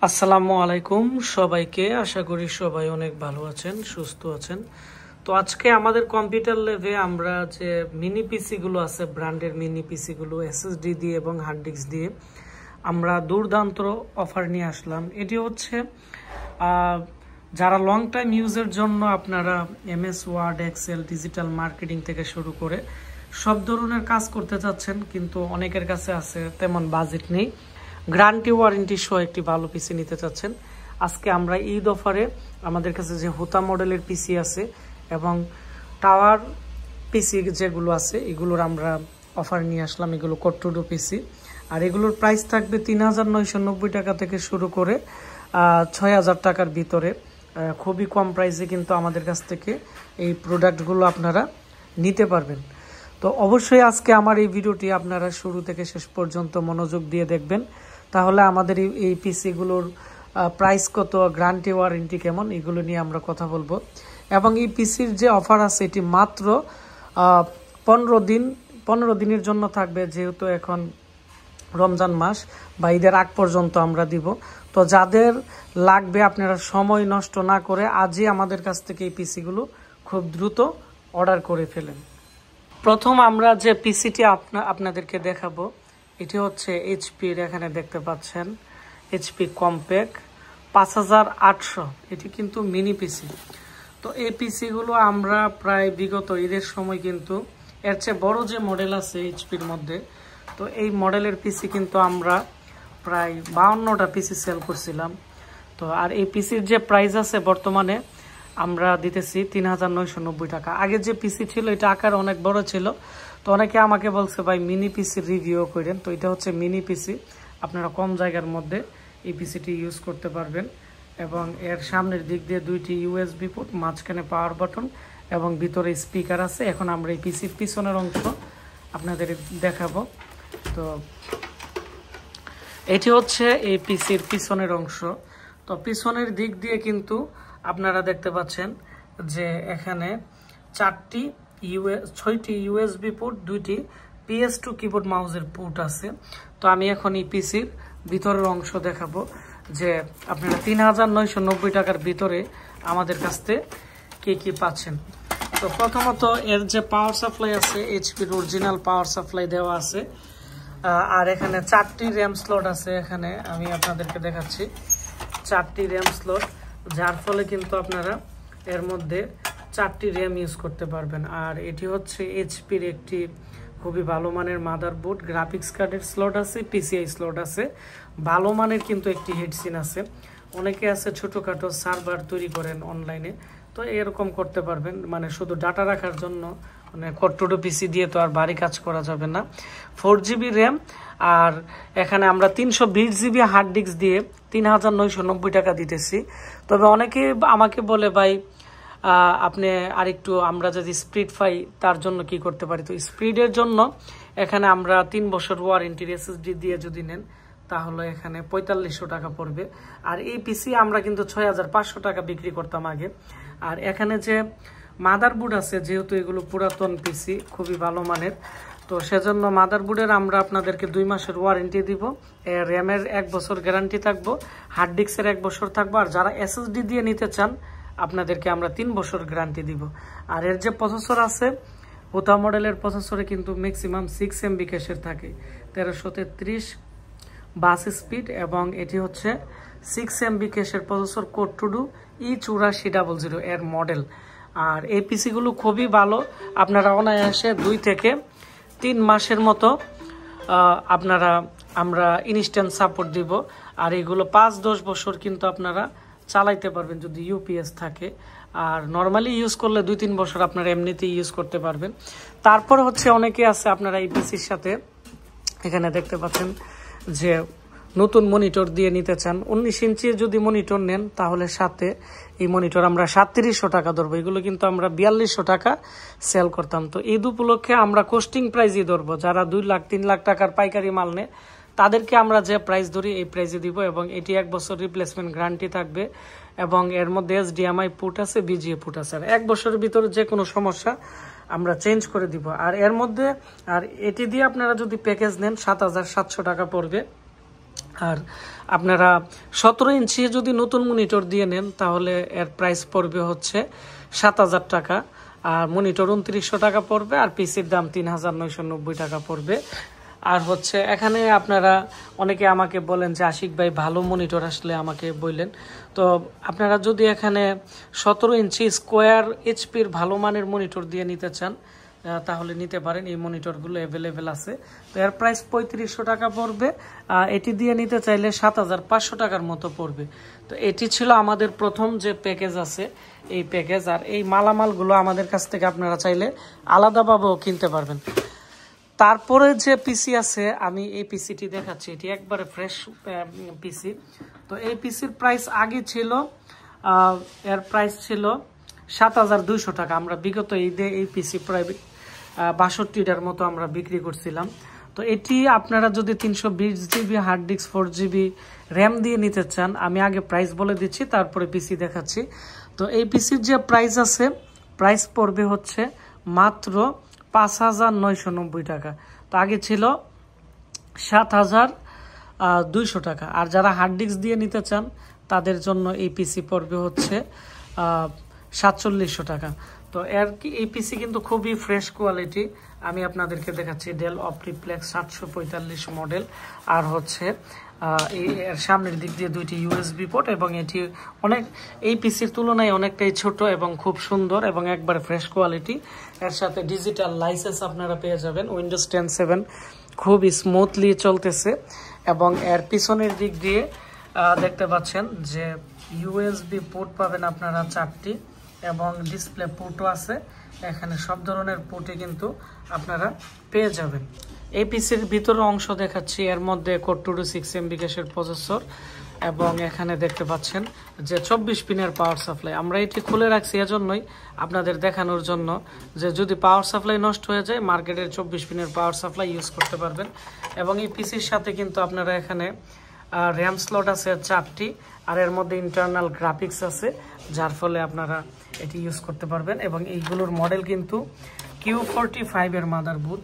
আসসালামু আলাইকুম সবাইকে। আশা করি সবাই অনেক ভালো আছেন, সুস্থ আছেন। তো আজকে আমাদের কম্পিউটার ল্যাবে আমরা যে মিনি পিসি গুলো আছে, ব্র্যান্ডের মিনি পিসি গুলো এসএসডি দিয়ে এবং হার্ড ডিস্ক দিয়ে আমরা দুর্দান্ত অফার নিয়ে আসলাম। এটি হচ্ছে যারা লং টাইম ইউজের জন্য আপনারা MS Word, Excel, digital marketing থেকে শুরু করে সব ধরনের কাজ করতে চাচ্ছেন, কিন্তু অনেকের কাছে আছে তেমন বাজেট নেই, গ্যারান্টি ওয়ারেন্টি সহ একটি ভালো পিসি নিতে চাচ্ছেন। আজকে আমরা ঈদ অফারে আমাদের কাছে যে হোতা মডেলের পিসি আছে এবং টাওয়ার পিসি যেগুলো আছে এগুলোর আমরা অফার নিয়ে আসলাম। এগুলো কট্টুডো পিসি, আর এগুলোর প্রাইস থাকবে ৩,৯৯০ টাকা থেকে শুরু করে ৬,০০০ টাকার ভিতরে। খুবই কম প্রাইসে কিন্তু আমাদের কাছ থেকে এই প্রোডাক্টগুলো আপনারা নিতে পারবেন। তো অবশ্যই আজকে আমার এই ভিডিওটি আপনারা শুরু থেকে শেষ পর্যন্ত মনোযোগ দিয়ে দেখবেন, তাহলে আমাদের এই পিসিগুলোর প্রাইস কত, গ্যারান্টি ওয়ারেন্টি কেমন, এগুলো নিয়ে আমরা কথা বলবো। এবং এই পিসির যে অফার আছে এটি মাত্র 15 দিনের জন্য থাকবে, যেহেতু এখন রমজান মাস বা ঈদের আগ পর্যন্ত আমরা দিব। তো যাদের লাগবে আপনারা সময় নষ্ট না করে আজই আমাদের কাছ থেকে এই পিসিগুলো খুব দ্রুত অর্ডার করে ফেলেন। প্রথম আমরা যে পিসিটি আপনাদেরকে দেখাবো এটি হচ্ছে এইচপির, এখানে দেখতে পাচ্ছেন এইচপি কম্প্যাক্ট 5800। এটি কিন্তু মিনি পিসি। তো এই পিসিগুলো আমরা প্রায় বিগত ঈদের সময় কিন্তু এর চেয়ে বড় যে মডেল আছে এইচপির মধ্যে, তো এই মডেলের পিসি কিন্তু আমরা প্রায় 52টা পিসি সেল করছিলাম। তো আর এই পিসির যে প্রাইস আছে বর্তমানে আমরা দিতেছি ৩,৯৯০ টাকা। আগে যে পিসি ছিল এটা আকার অনেক বড় ছিল, তো অনেকে আমাকে বলছে ভাই মিনি পিসির রিভিউ করেন। তো এটা হচ্ছে মিনি পিসি, আপনারা কম জায়গার মধ্যে এই পিসিটি ইউজ করতে পারবেন। এবং এর সামনের দিক দিয়ে 2টি ইউএসবি পোর্ট, মাঝখানে পাওয়ার বাটন এবং ভিতরে স্পিকার আছে। এখন আমরা এই পিসির পিছনের অংশ আপনাদের দেখাবো। তো এটি হচ্ছে এই পিসির পিছনের অংশ। তো পিছনের দিক দিয়ে কিন্তু আপনারা দেখতে পাচ্ছেন যে এখানে 6টি ইউএসবি পোর্ট, 2টি PS2 কিবোর্ড মাউসের পোর্ট আছে। তো আমি এখন এই পিসির ভিতরের অংশ দেখাবো যে আপনারা ৩,৯৯০ টাকার ভিতরে আমাদের কাছ থেকে কি পাচ্ছেন। তো প্রথমত এর যে পাওয়ার সাপ্লাই আছে এইচপির অরিজিনাল পাওয়ার সাপ্লাই দেওয়া আছে, আর এখানে 4টি র্যাম স্লট আছে। এখানে আমি আপনাদেরকে দেখাচ্ছি 4টি র্যাম স্লট, যার ফলে কিন্তু আপনারা এর মধ্যে 4টি র্যাম ইউজ করতে পারবেন। আর এটি হচ্ছে এইচপির একটি খুবই ভালো মানের মাদারবোর্ড, গ্রাফিক্স কার্ডের স্লট আছে, পিসিআই স্লট আছে, ভালো মানের কিন্তু একটি হেডসিন আছে। অনেকে আছে ছোটোখাটো সার্ভার তৈরি করেন অনলাইনে, তো এরকম করতে পারবেন, মানে শুধু ডাটা রাখার জন্য। মানে কট্টুডো পিসি দিয়ে তো আর ভারী কাজ করা যাবে না। 4GB র্যাম, আর এখানে আমরা 320GB হার্ড ডিস্ক দিয়ে ৩,৯৯০ টাকা দিতেছি। তবে অনেকে আমাকে বলে ভাই আপনি আরেকটু আমরা যদি স্পিড পাই তার জন্য কি করতে পারি। তো স্পিডের জন্য এখানে আমরা 3 বছর ওয়ারেন্টির এসএসডি দিয়ে যদি নেন তাহলে এখানে ৪৫০০ টাকা পড়বে। আর এই পিসি আমরা কিন্তু ৬,৫০০ টাকা বিক্রি করতাম আগে। আর এখানে যে মাদারবোর্ড আছে, যেহেতু এগুলো পুরাতন পিসি খুবই ভালো মানের, তো সেজন্য মাদারবোর্ডের আমরা আপনাদেরকে 2 মাসের ওয়ারেন্টি দিব, র্যামের 1 বছর গ্যারান্টি থাকবো, হার্ড ডিস্কের 1 বছর থাকবো, আর যারা এসএসডি দিয়ে নিতে চান আপনাদেরকে আমরা 3 বছর গ্যারান্টি দিব। আর এর যে প্রসেসর আছে হোতা মডেলের প্রসেসরে কিন্তু ম্যাক্সিমাম 6 MB ক্যাশের থাকে, 1333 বাস স্পিড, এবং এটি হচ্ছে 6 MB ক্যাশের প্রসেসর কট্টুডো E8400 এর মডেল। আর এই পিসিগুলো খুবই ভালো, আপনারা অনায়াসে 2 থেকে 3 মাসের মতো আমরা ইনস্ট্যান্ট সাপোর্ট দিব। আর এগুলো 5-10 বছর কিন্তু আপনারা চালাইতে পারবেন যদি ইউপিএস থাকে। আর নর্মালি ইউজ করলে 2-3 বছর আপনারা এমনিতেই ইউজ করতে পারবেন। তারপর হচ্ছে অনেকে আছে আপনারা এই পিসির সাথে এখানে দেখতে পাচ্ছেন যে নতুন মনিটর দিয়ে নিতে চান। 19 ইঞ্চির যদি মনিটর নেন তাহলে সাথে এই মনিটর আমরা 3700 টাকা ধরবো। এগুলো কিন্তু আমরা 4200 টাকা সেল করতাম। তো ঈদ উপলক্ষে আমরা কোস্টিং প্রাইসই ধরবো। যারা 2 লাখ 3 লাখ টাকার পাইকারি মাল নেয় তাদেরকে আমরা যে প্রাইস ধরি এই প্রাইসে দিব। এবং এটি 1 বছর রিপ্লেসমেন্ট গ্যারান্টি থাকবে, এবং এর মধ্যে HDMI পোর্ট আছে, BGA পোর্ট আছে। আর 1 বছরের ভিতরে যে কোনো সমস্যা আমরা চেঞ্জ করে দিব। আর এর মধ্যে আর এটি দিয়ে আপনারা যদি প্যাকেজ নেন 7,700 টাকা পড়বে। আর আপনারা 17 ইঞ্চি যদি নতুন মনিটর দিয়ে নেন তাহলে এর প্রাইস পড়বে হচ্ছে 7,000 টাকা, আর মনিটর 2900 টাকা পড়বে, আর পিসির দাম 3,990 টাকা পড়বে। আর হচ্ছে এখানে আপনারা অনেকে আমাকে বলেন যে আশিক ভাই ভালো মনিটর আসলে আমাকে বললেন, তো আপনারা যদি এখানে 17 ইঞ্চি স্কোয়ার এইচপির ভালো মানের মনিটর দিয়ে নিতে চান তাহলে নিতে পারেন। এই মনিটরগুলো অ্যাভেলেবেল আছে। তো এর প্রাইস 3500 টাকা পড়বে। এটি দিয়ে নিতে চাইলে 7,500 টাকার মতো পড়বে। তো এটি ছিল আমাদের প্রথম যে প্যাকেজ আছে এই প্যাকেজ। আর এই মালামালগুলো আমাদের কাছ থেকে আপনারা চাইলে আলাদাভাবেও কিনতে পারবেন। তারপরে যে পিসি আছে আমি এই পিসিটি দেখাচ্ছি, এটি একবারে ফ্রেশ পিসি। তো এই পিসির প্রাইস আগে ছিল, এর প্রাইস ছিল 7,200 টাকা। আমরা বিগত ঈদে এই পিসি প্রায় 62টার মতো আমরা বিক্রি করছিলাম। তো এটি আপনারা যদি 320 GB hard disk 4 GB RAM দিয়ে নিতে চান, আমি আগে প্রাইস বলে দিচ্ছি তারপরে পিসি দেখাচ্ছি। তো এই পিসির যে প্রাইস আছে, প্রাইস পড়বে হচ্ছে মাত্র 5,990 টাকা। তো আগে ছিল 7,200 টাকা। আর যারা হার্ড ডিস্ক দিয়ে নিতে চান তাদের জন্য এই পিসি পড়বে হচ্ছে 4700 টাকা। তো এই পিসি কিন্তু খুবই ফ্রেশ কোয়ালিটি। আমি আপনাদেরকে দেখাচ্ছি ডেল অপটিপ্লেক্স 745 মডেল। আর হচ্ছে এর সামনের দিক দিয়ে দুইটি ইউএসবি পোর্ট, এবং এটি এই পিসির তুলনায় অনেকটাই ছোট এবং খুব সুন্দর এবং একবার ফ্রেশ কোয়ালিটি। এর সাথে ডিজিটাল লাইসেন্স আপনারা পেয়ে যাবেন। উইন্ডোজ 10 7 খুব স্মুথলি চলতেছে। এবং এর পিছনের দিক দিয়ে দেখতে পাচ্ছেন যে ইউএসবি পোর্ট পাবেন আপনারা 4টি, এবং ডিসপ্লে পোর্টও আছে। এখানে সব ধরনের পোর্টে কিন্তু আপনারা পেয়ে যাবেন। এই পিসির ভিতরের অংশ দেখাচ্ছি। এর মধ্যে কোর 226 MB ক্যাশের প্রসেসর, এবং এখানে দেখতে পাচ্ছেন যে 24 পিনের পাওয়ার সাপ্লাই। আমরা এটি খুলে রাখছি এজন্যই আপনাদের দেখানোর জন্য যে যদি পাওয়ার সাপ্লাই নষ্ট হয়ে যায় মার্কেটের 24 পিনের পাওয়ার সাপ্লাই ইউজ করতে পারবেন। এবং এই পিসির সাথে কিন্তু আপনারা এখানে র্যাম স্লট আছে 4টি, আর এর মধ্যে ইন্টারনাল গ্রাফিক্স আছে, যার ফলে আপনারা এটি ইউজ করতে পারবেন। এবং এইগুলোর মডেল কিন্তু Q45 এর মাদারবোর্ড,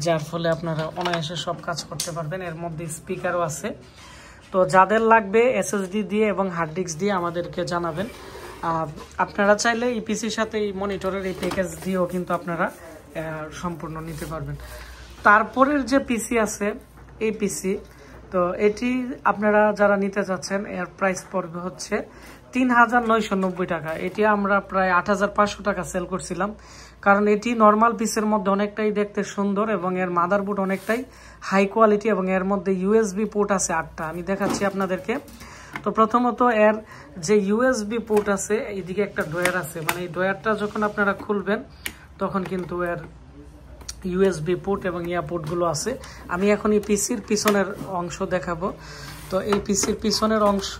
যার ফলে আপনারা অনায়াসে সব কাজ করতে পারবেন। এর মধ্যে স্পিকারও আছে। তো যাদের লাগবে SSD দিয়ে এবং হার্ড ডিস্ক দিয়ে আমাদেরকে জানাবেন। আপনারা চাইলে এই পিসির সাথে এই মনিটরের এই প্যাকেজ দিয়েও কিন্তু আপনারা সম্পূর্ণ নিতে পারবেন। তারপরের যে পিসি আছে এই পিসি, তো এটি আপনারা যারা নিতে চাচ্ছেন এর প্রাইস পড়বে হচ্ছে 3,990 টাকা। এটি আমরা প্রায় 8,500 টাকা সেল করছিলাম, কারণ এটি নর্মাল পিসের মধ্যে অনেকটাই দেখতে সুন্দর এবং এর মাদারবোর্ড অনেকটাই হাই কোয়ালিটি, এবং এর মধ্যে ইউএসবি পোর্ট আছে 8টা। আমি দেখাচ্ছি আপনাদেরকে। তো প্রথমত এর যে ইউএসবি পোর্ট আছে, এইদিকে একটা ড্রয়ার আছে, মানে এই ড্রয়ারটা যখন আপনারা খুলবেন তখন কিন্তু এর ইউএসবি পোর্ট এবং পোর্টগুলো আছে। আমি এখন এই পিসির পিছনের অংশ দেখাবো। তো এই পিসির পিছনের অংশ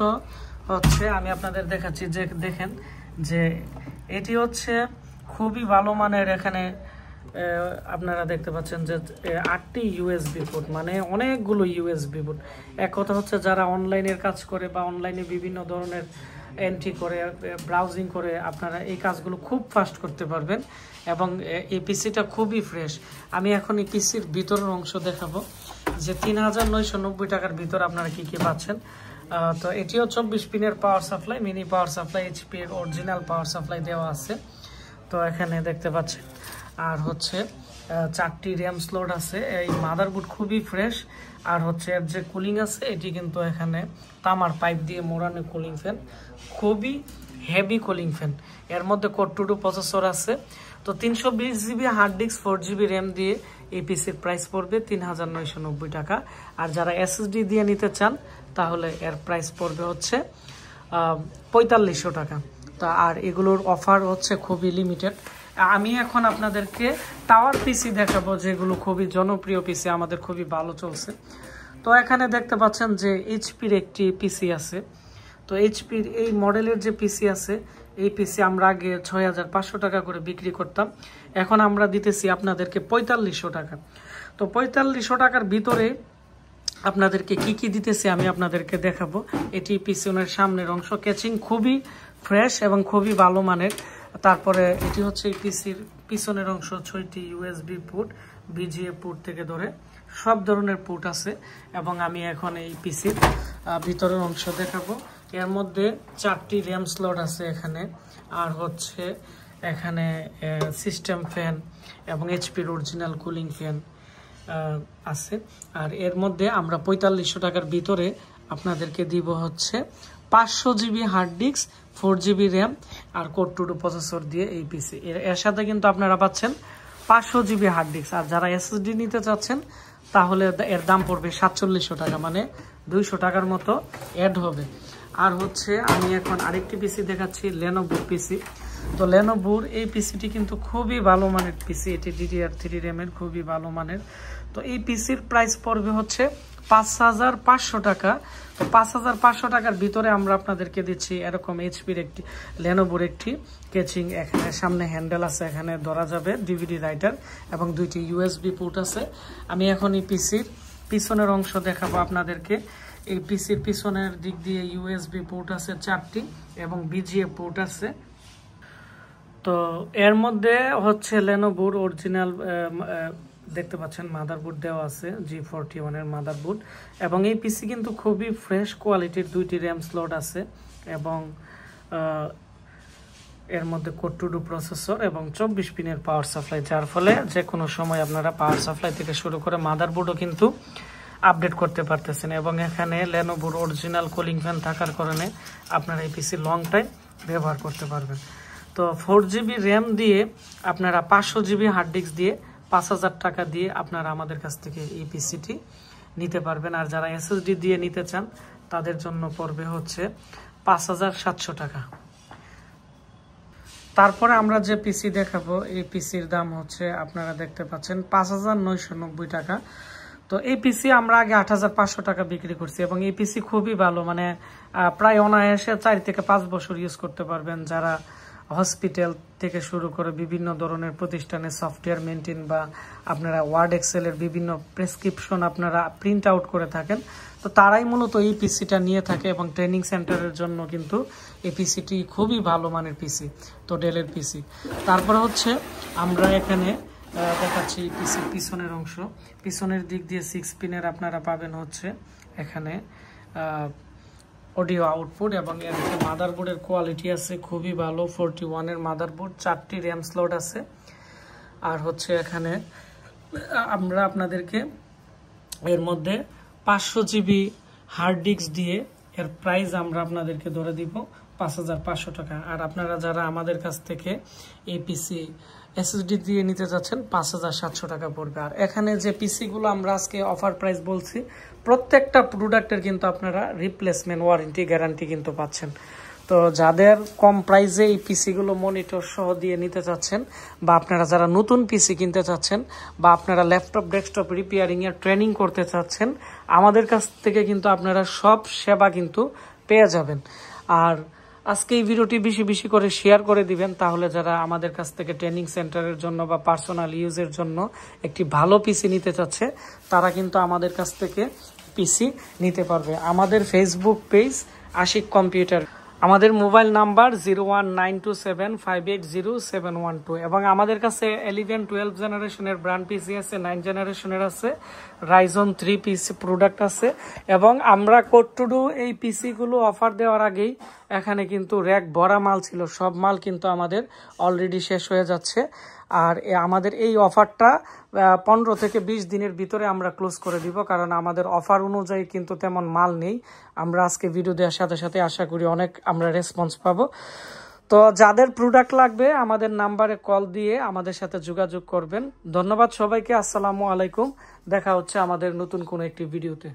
হচ্ছে আমি আপনাদের দেখাচ্ছি, যে দেখেন যে এটি হচ্ছে খুবই ভালো মানের। এখানে আপনারা দেখতে পাচ্ছেন যে 8টি ইউএসবি পোর্ট, মানে অনেকগুলো ইউএসবি পোর্ট। এক কথা হচ্ছে যারা অনলাইনের কাজ করে বা অনলাইনে বিভিন্ন ধরনের এন্ট্রি করে, ব্রাউজিং করে, আপনারা এই কাজগুলো খুব ফাস্ট করতে পারবেন। এবং এই পিসিটা খুবই ফ্রেশ। আমি এখন এই পিসির ভিতরের অংশ দেখাবো যে 3,990 টাকার ভিতর আপনারা কি কি পাচ্ছেন। তো এটিও 24 পিনের power supply, mini power supply, HP এর অরিজিনাল পাওয়ার সাপ্লাই দেওয়া আছে। তো এখানে দেখতে পাচ্ছেন। আর হচ্ছে 4টি র্যাম স্লট আছে। এই মাদারবোর্ড খুবই ফ্রেশ। আর হচ্ছে এর যে কুলিং আছে, এটি কিন্তু এখানে তামার পাইপ দিয়ে মোড়ানো কুলিং ফ্যান, খুবই হেভি কুলিং ফ্যান। এর মধ্যে কোর 2 প্রসেসর আছে। তো 320 GB hard disk 4 GB RAM দিয়ে এই পিসির প্রাইস পড়বে 3,990 টাকা। আর যারা SSD দিয়ে নিতে চান তাহলে এর প্রাইস পড়বে হচ্ছে 4,500 টাকা। তা আর এগুলোর অফার হচ্ছে খুবই লিমিটেড। আমি এখন আপনাদেরকে টাওয়ার পিসি দেখাবো, যেগুলো খুবই জনপ্রিয় পিসি, আমাদের খুবই ভালো চলছে। তো এখানে দেখতে পাচ্ছেন যে এইচপির একটি পিসি আছে। তো এইচপির এই মডেলের যে পিসি আছে, এই পিসি আমরা আগে 6,500 টাকা করে বিক্রি করতাম, এখন আমরা দিতেছি আপনাদেরকে 4,500 টাকা। তো 4,500 টাকার ভিতরে আপনাদেরকে কি কি দিতেছি আমি আপনাদেরকে দেখাবো। এটি পিছনের সামনের অংশ, ক্যাচিং খুবই ফ্রেশ এবং খুবই ভালো মানের। তারপরে এটি হচ্ছে এই পিসির পিছনের অংশ, 6টি ইউএসবি পোর্ট, বিজিএ পোর্ট থেকে ধরে সব ধরনের পোর্ট আছে। এবং আমি এখন এই পিসির ভিতরের অংশ দেখাবো। এর মধ্যে 4টি র্যাম স্লট আছে এখানে, আর হচ্ছে এখানে সিস্টেম ফ্যান এবং এইচপির অরিজিনাল কুলিং ফ্যান আছে। আর এর মধ্যে আমরা 4500 টাকার ভিতরে আপনাদেরকে দিব হচ্ছে 500 GB hard disk, 4 GB RAM আর কোর টু প্রসেসর দিয়ে এই পিসি। এর সাথে কিন্তু আপনারা পাচ্ছেন 500 জিবি হার্ড ডিস্ক। আর যারা এসএসডি নিতে চাচ্ছেন তাহলে এর দাম পড়বে 4700 টাকা, মানে 200 টাকার মতো অ্যাড হবে। আর হচ্ছে আমি এখন আরেকটি পিসি দেখাচ্ছি, লেনোভোর পিসি। তো লেনোভোর এই পিসিটি কিন্তু খুবই ভালো মানের পিসি, এটি DDR3 র্যামের খুবই ভালো মানের। তো এই পিসির প্রাইস পড়বে হচ্ছে 5500 টাকা। তো 5500 টাকার ভিতরে আমরা আপনাদেরকে দিচ্ছি এরকম এইচপির একটি লেনোভোর একটি কেচিং, এখানে সামনে হ্যান্ডেল আছে, এখানে ধরা যাবে ডিভিডি রাইটার এবং 2টি USB পোর্ট আছে। আমি এখন এই পিসির পিছনের অংশ দেখাবো আপনাদেরকে। এই পিসির পিছনের দিক দিয়ে USB পোর্ট আছে 4টি এবং BGA পোর্ট আছে। তো এর মধ্যে হচ্ছে লেনোভোর অরিজিনাল দেখতে পাচ্ছেন মাদারবোর্ড দেওয়া আছে, G41 এর মাদারবোর্ড। এবং এই পিসি কিন্তু খুবই ফ্রেশ কোয়ালিটির, 2টি র্যাম স্লট আছে এবং এর মধ্যে কোর টু প্রসেসর এবং 24 পিনের পাওয়ার সাপ্লাই, যার ফলে যে কোনো সময় আপনারা পাওয়ার সাপ্লাই থেকে শুরু করে মাদারবোর্ডও কিন্তু আপডেট করতে পারতেছেন। এবং এখানে লেনোভোর অরিজিনাল কুলিং ফ্যান থাকার কারণে আপনারা এই পিসি লং টাইম ব্যবহার করতে পারবেন। তো 4 জিবি র্যাম দিয়ে আপনারা 500 জিবি হার্ড ডিস্ক দিয়ে 5000 টাকা দিয়ে আপনারা আমাদের কাছ থেকে এই পিসিটি নিতে পারবেন। আর যারা এসএসডি দিয়ে নিতে চান তাদের জন্য পড়বে হচ্ছে 5700 টাকা। তারপরে আমরা যে পিসি দেখাবো এই পিসির দাম হচ্ছে আপনারা দেখতে পাচ্ছেন 5990 টাকা। তো এই পিসি আমরা আগে 8500 টাকা বিক্রি করছি এবং এই পিসি খুবই ভালো, মানে প্রায় অনায়াসে 4 থেকে 5 বছর ইউজ করতে পারবেন। যারা হসপিটাল থেকে শুরু করে বিভিন্ন ধরনের প্রতিষ্ঠানে সফটওয়্যার মেনটেন বা আপনারা ওয়ার্ড এক্সেলের বিভিন্ন প্রেসক্রিপশন আপনারা প্রিন্ট আউট করে থাকেন, তো তারাই মূলত এই পিসিটা নিয়ে থাকে। এবং ট্রেনিং সেন্টারের জন্য কিন্তু এই পিসিটি খুবই ভালো মানের পিসি, তো ডেলের পিসি। তারপরে হচ্ছে আমরা এখানে দেখাচ্ছি পিসির পিছনের অংশ। পিছনের দিক দিয়ে 6 পিনের আপনারা পাবেন হচ্ছে এখানে অডিও আউটপুট এবং এর যে মাদারবোর্ডের কোয়ালিটি আছে খুবই ভালো, 41 এর মাদারবোর্ড, 4টি র্যাম স্লট আছে। আর হচ্ছে এখানে আমরা আপনাদেরকে এর মধ্যে 500 জিবি হার্ড ডিস্ক দিয়ে এর প্রাইস আমরা আপনাদেরকে ধরে দিব 5500 টাকা। আর আপনারা যারা আমাদের কাছ থেকে এই পিসি এসএসডি দিয়ে নিতে যাচ্ছেন 5700 টাকা পড়বে। আর এখানে যে পিসিগুলো আমরা আজকে অফার প্রাইস বলছি, প্রত্যেকটা প্রোডাক্টের কিন্তু আপনারা রিপ্লেসমেন্ট ওয়ারেন্টি গ্যারান্টি কিন্তু পাচ্ছেন। তো যাদের কম প্রাইসে এই পিসিগুলো মনিটর সহ দিয়ে নিতে চাচ্ছেন, বা আপনারা যারা নতুন পিসি কিনতে চাচ্ছেন, বা আপনারা ল্যাপটপ ডেস্কটপ রিপেয়ারিং এর ট্রেনিং করতে চাচ্ছেন, আমাদের কাছ থেকে কিন্তু আপনারা সব সেবা কিন্তু পেয়ে যাবেন। আর আজকে এই ভিডিওটি বেশি বেশি করে শেয়ার করে দিবেন, তাহলে যারা আমাদের কাছ থেকে ট্রেনিং সেন্টারের জন্য বা পার্সোনাল ইউজের জন্য একটি ভালো পিসি নিতে চাচ্ছে, তারা কিন্তু আমাদের কাছ থেকে পিসি নিতে পারবে। আমাদের ফেসবুক পেজ আশিক কম্পিউটার, আমাদের মোবাইল নাম্বার 019275807112 এবং আমাদের কাছে 11-12 জেনারেশনের ব্র্যান্ড পিসি আছে, 9 জেনারেশনের আছে, রাইজন 3 পিসি প্রোডাক্ট আছে। এবং আমরা কোড টু ডু এই পিসিগুলো অফার দেওয়ার আগেই এখানে কিন্তু র্যাক ভরা মাল ছিল, সব মাল কিন্তু আমাদের অলরেডি শেষ হয়ে যাচ্ছে। আর আমাদের এই অফারটা 15 থেকে 20 দিনের ভিতরে আমরা ক্লোজ করে দিব, কারণ আমাদের অফার অনুযায়ী কিন্তু তেমন মাল নেই। আমরা আজকে ভিডিও দেওয়ার সাথে সাথে আশা করি অনেক আমরা রেসপন্স পাবো। তো যাদের প্রোডাক্ট লাগবে আমাদের নাম্বারে কল দিয়ে আমাদের সাথে যোগাযোগ করবেন। ধন্যবাদ সবাইকে, আসসালামু আলাইকুম। দেখা হচ্ছে আমাদের নতুন কোনো একটি ভিডিওতে।